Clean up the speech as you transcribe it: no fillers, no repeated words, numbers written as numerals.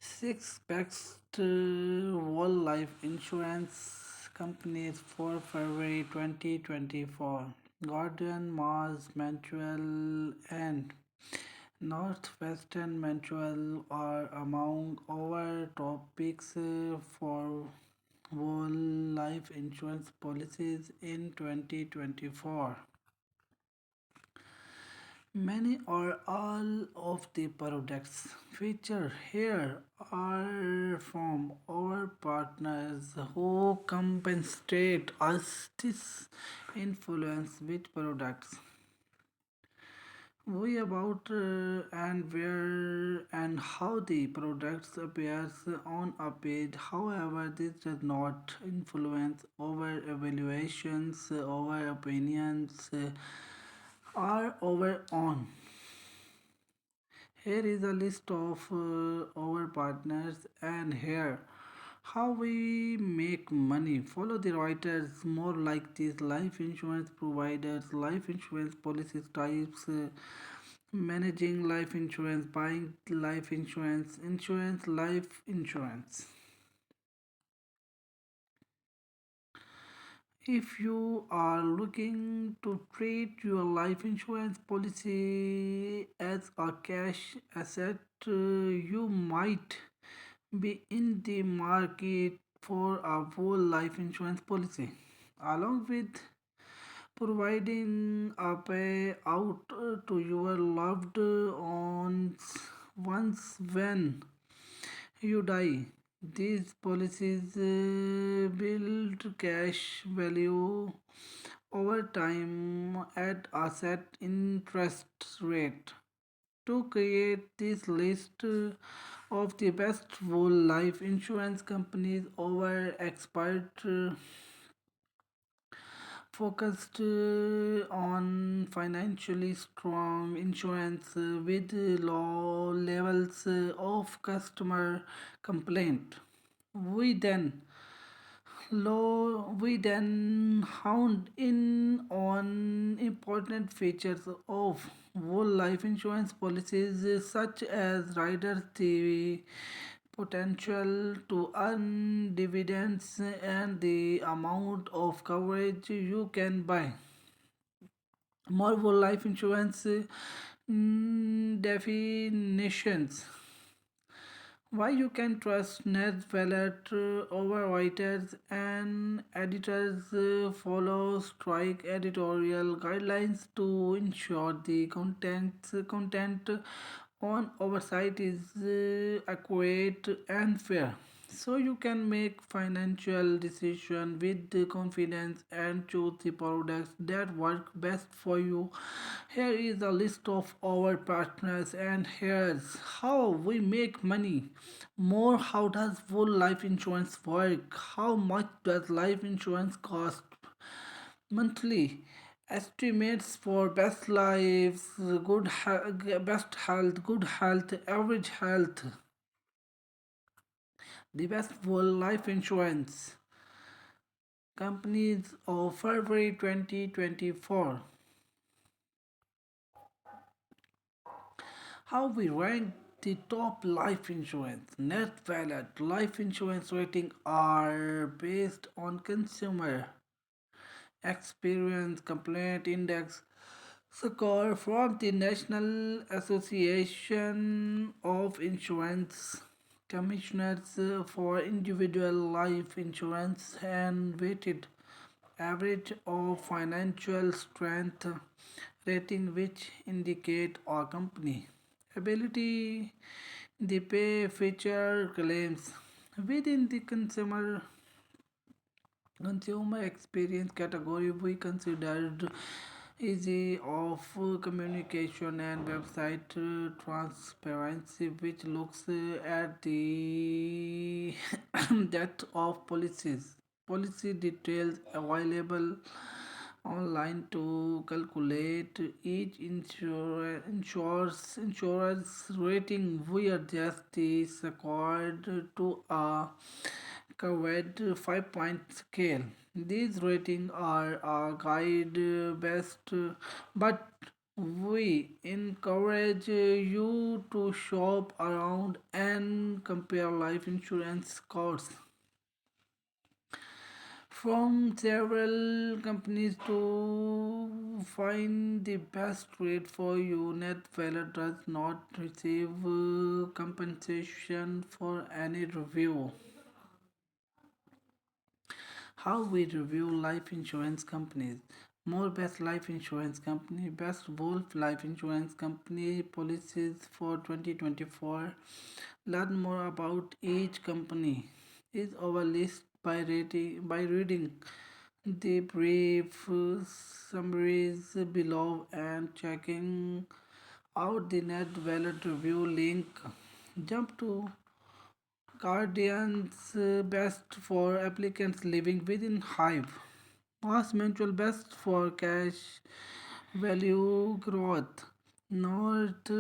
Six best whole life insurance companies for February 2024. Guardian, Mars, Mutual, and Northwestern Mutual are among our topics for whole life insurance policies in 2024. Many or all of the products featured here are from our partners who compensate us this influence with products. We about and where and how the products appears on a page. However, this does not influence our evaluations, our opinions, or our own. Here is a list of our partners and here how we make money. Follow the writers more like these life insurance providers, life insurance policies types, managing life insurance, buying life insurance, insurance, life insurance. If you are looking to treat your life insurance policy as a cash asset, you might be in the market for a whole life insurance policy. Along with providing a payout to your loved ones when you die. These policies build cash value over time at a set interest rate. To create this list of the best whole life insurance companies, our expert focused on financially strong insurance with low levels of customer complaint. We then we then hound in on important features of whole life insurance policies such as riders the potential to earn dividends and the amount of coverage you can buy. More whole life insurance definitions. Why you can trust net wallet overwriters and editors follow strike editorial guidelines to ensure the content on our site is accurate and fair, so you can make financial decision with the confidence and choose the products that work best for you. Here is a list of our partners and here's how we make money. More, how does full life insurance work? How much does life insurance cost monthly? Estimates for best lives, best health, good health, average health, the best whole life insurance companies of February 2024. How we rank the top life insurance. Net Wallet life insurance rating are based on consumer experience complaint index score from the National Association of Insurance Commissioners for individual life insurance and weighted average of financial strength rating which indicate a company ability the pay feature claims within the consumer experience category. We considered easy of communication and website transparency, which looks at the depth of policy details available online to calculate each insurer's rating. We adjust the scored to a covered 5-point scale. These ratings are a guide best, but we encourage you to shop around and compare life insurance quotes from several companies to find the best rate for you. Net Valor does not receive compensation for any review. How we review life insurance companies. More best life insurance company, best Wolf life insurance company policies for 2024. Learn more about each company. Is our list by reading the brief summaries below and checking out the net value review link. Jump to Guardian's best for applicants living within Hive. Mass Mutual best for cash value growth. North